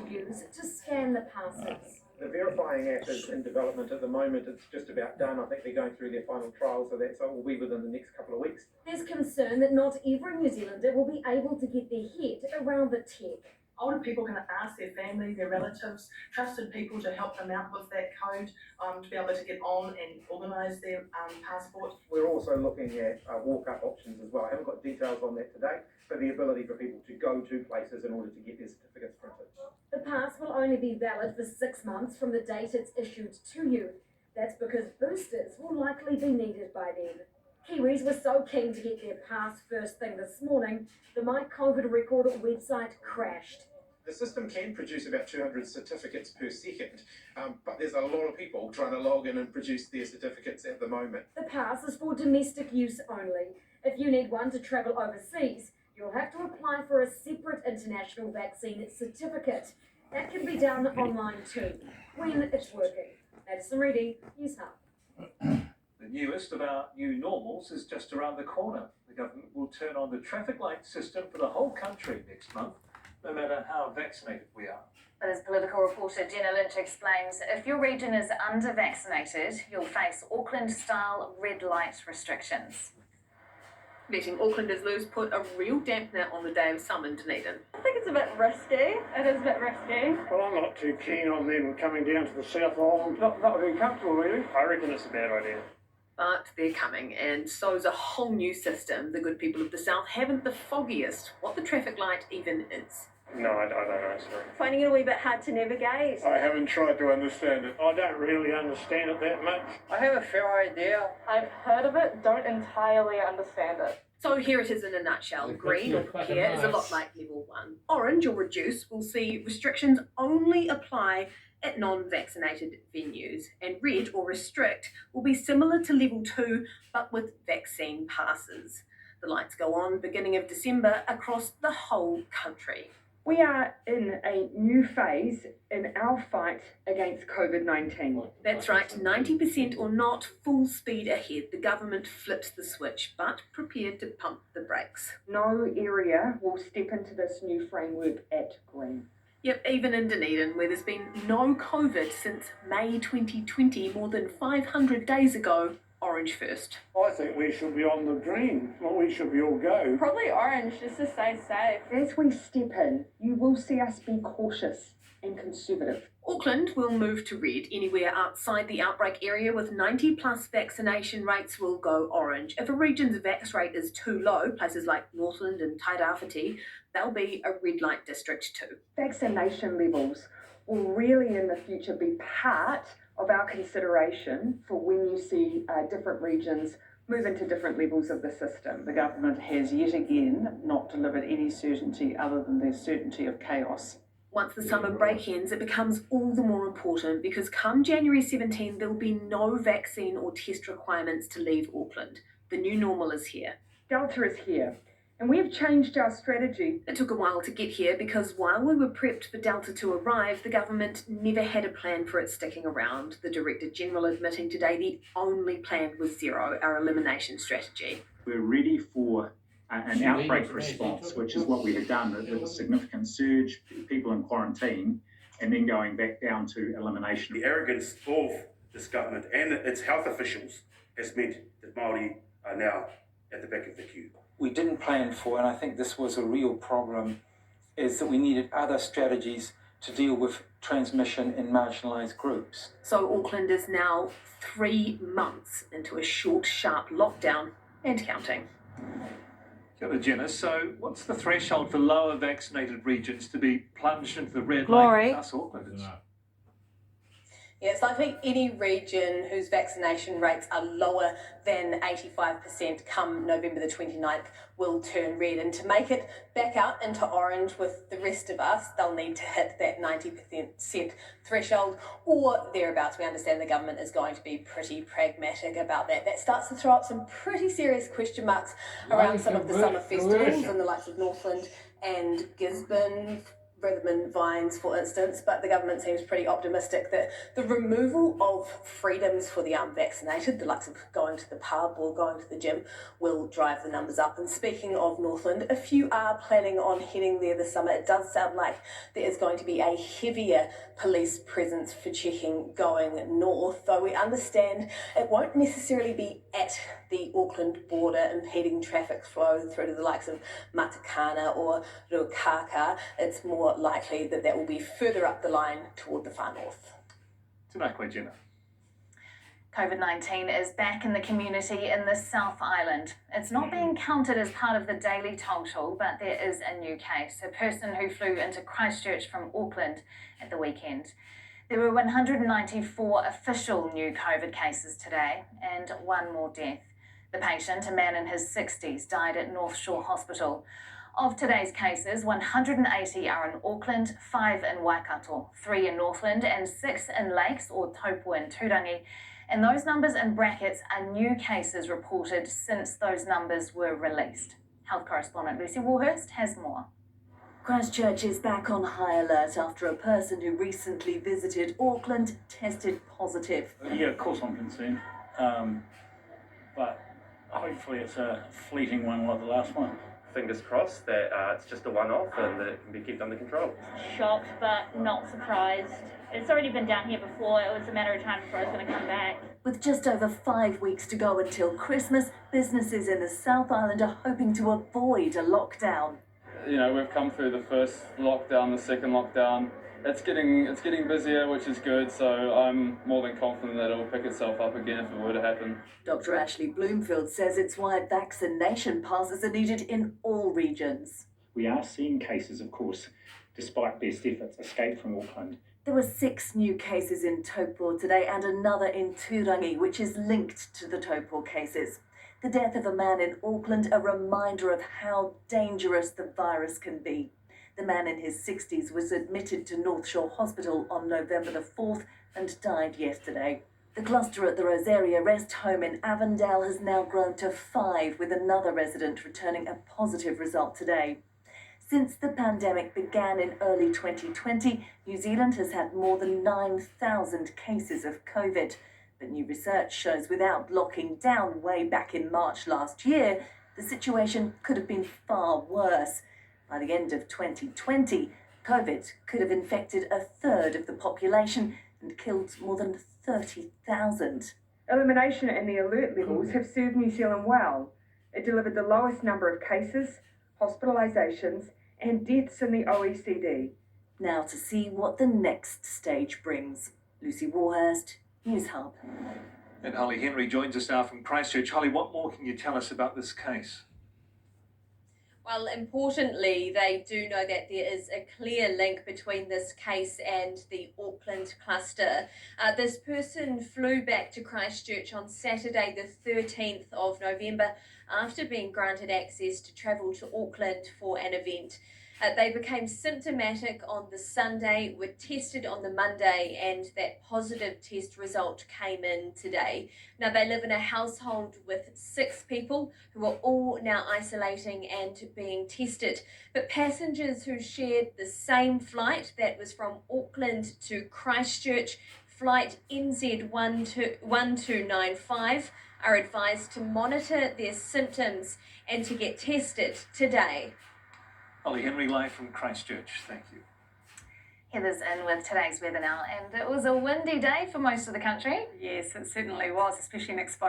to use to scan the passes. The verifying app is in development at the moment. It's just about done. I think they're going through their final trials of that, so it will be within the next couple of weeks. There's concern that not every New Zealander will be able to get their head around the tech. Older people can ask their family, their relatives, trusted people to help them out with that code, to be able to get on and organise their passport. We're also looking at walk-up options as well. I haven't got details on that today, but the ability for people to go to places in order to get their certificates printed. The pass will only be valid for 6 months from the date it's issued to you. That's because boosters will likely be needed by then. Kiwis were so keen to get their pass first thing this morning, the My COVID Record website crashed. The system can produce about 200 certificates per second, but there's a lot of people trying to log in and produce their certificates at the moment. The pass is for domestic use only. If you need one to travel overseas, you'll have to apply for a separate international vaccine certificate. That can be done online too, when it's working. Madison Reedy, News Hub. The newest of our new normals is just around the corner. The government will turn on the traffic light system for the whole country next month, no matter how vaccinated we are. But as political reporter Jenna Lynch explains, if your region is under-vaccinated, you'll face Auckland-style red light restrictions. Letting Aucklanders loose put a real dampener on the day of summer in Dunedin. I think it's a bit risky. It is a bit risky. Well, I'm not too keen on them coming down to the South Island. Not very comfortable, really. I reckon it's a bad idea. But they're coming, and so's a whole new system. The good people of the South haven't the foggiest what the traffic light even is. No, I don't know, sorry. Finding it a wee bit hard to navigate. I haven't tried to understand it. I don't really understand it that much. I have a fair idea. I've heard of it, don't entirely understand it. So here it is in a nutshell. Green or here is a lot like level 1. Orange or reduce will see restrictions only apply at non-vaccinated venues, and red or restrict will be similar to level 2 but with vaccine passes. The lights go on beginning of December across the whole country. We are in a new phase in our fight against COVID-19. That's right, 90% or not, full speed ahead. The government flips the switch, but prepared to pump the brakes. No area will step into this new framework at green. Yep, even in Dunedin, where there's been no COVID since May 2020, more than 500 days ago, orange first. I think we should be on the green. Well, we should be all go. Probably orange, just to stay safe. As we step in, you will see us be cautious and conservative. Auckland will move to red. Anywhere outside the outbreak area with 90+ vaccination rates will go orange. If a region's vax rate is too low, places like Northland and Tairāwhiti, they'll be a red light district too. Vaccination levels will really in the future be part of our consideration for when you see different regions move into different levels of the system. The government has yet again not delivered any certainty other than the certainty of chaos. Once the summer break ends, it becomes all the more important because come January 17, there'll be no vaccine or test requirements to leave Auckland. The new normal is here. Delta is here, and we have changed our strategy. It took a while to get here because while we were prepped for Delta to arrive, the government never had a plan for it sticking around. The Director General admitting today the only plan was zero, our elimination strategy. We're ready for an outbreak response, which is what we had done with a significant surge, people in quarantine, and then going back down to elimination. The arrogance of this government and its health officials has meant that Māori are now at the back of the queue. We didn't plan for, and I think this was a real problem, is that we needed other strategies to deal with transmission in marginalised groups. So Auckland is now 3 months into a short, sharp lockdown and counting. Kia ora, Jenna. So what's the threshold for lower vaccinated regions to be plunged into the red Glory. light? Us Auckland is. Yes, I think any region whose vaccination rates are lower than 85% come November the 29th will turn red. And to make it back out into orange with the rest of us, they'll need to hit that 90% threshold or thereabouts. We understand the government is going to be pretty pragmatic about that. That starts to throw up some pretty serious question marks around some of the summer festivals in the likes of Northland and Gisborne. rhythm and vines, for instance, but the government seems pretty optimistic that the removal of freedoms for the unvaccinated, the likes of going to the pub or going to the gym, will drive the numbers up. And speaking of Northland, if you are planning on heading there this summer, it does sound like there is going to be a heavier police presence for checking going north, though we understand it won't necessarily be at the Auckland border impeding traffic flow through to the likes of Matakana or Ruakaka. It's more likely that that will be further up the line toward the far north. Tēnā Jenna. COVID-19 is back in the community in the South Island. It's not being counted as part of the daily total, but there is a new case, a person who flew into Christchurch from Auckland at the weekend. There were 194 official new COVID cases today and one more death. The patient, a man in his 60s, died at North Shore Hospital. Of today's cases, 180 are in Auckland, 5 in Waikato, 3 in Northland and 6 in Lakes or Taupo and Turangi. And those numbers in brackets are new cases reported since those numbers were released. Health correspondent Lucy Warhurst has more. Christchurch is back on high alert after a person who recently visited Auckland tested positive. Yeah, of course I'm concerned, but hopefully it's a fleeting one like the last one. Fingers crossed that it's just a one-off and that it can be kept under control. Shocked but not surprised. It's already been down here before. It was a matter of time before it's going to come back. With just over 5 weeks to go until Christmas, businesses in the South Island are hoping to avoid a lockdown. You know, we've come through the first lockdown, the second lockdown. It's getting busier, which is good, so I'm more than confident that it will pick itself up again if it were to happen. Dr. Ashley Bloomfield says it's why vaccination passes are needed in all regions. We are seeing cases, of course, despite best efforts, escape from Auckland. There were 6 new cases in Taupo today and another in Turangi, which is linked to the Taupo cases. The death of a man in Auckland, a reminder of how dangerous the virus can be. The man in his 60s was admitted to North Shore Hospital on November the 4th and died yesterday. The cluster at the Rosaria Rest Home in Avondale has now grown to 5, with another resident returning a positive result today. Since the pandemic began in early 2020, New Zealand has had more than 9,000 cases of COVID. But new research shows without locking down way back in March last year, the situation could have been far worse. By the end of 2020, COVID could have infected a third of the population and killed more than 30,000. Elimination and the alert levels have served New Zealand well. It delivered the lowest number of cases, hospitalisations and deaths in the OECD. Now to see what the next stage brings. Lucy Warhurst, News Hub. And Holly Henry joins us now from Christchurch. Holly, what more can you tell us about this case? Well, importantly, they do know that there is a clear link between this case and the Auckland cluster. This person flew back to Christchurch on Saturday the 13th of November after being granted access to travel to Auckland for an event. They became symptomatic on the Sunday, were tested on the Monday, and that positive test result came in today. Now, they live in a household with 6 people who are all now isolating and being tested. But passengers who shared the same flight, that was from Auckland to Christchurch, flight NZ1295, are advised to monitor their symptoms and to get tested today. Holly Henry live from Christchurch. Thank you. Heather's in with today's weather now, and it was a windy day for most of the country. Yes, it certainly was, especially in exposure.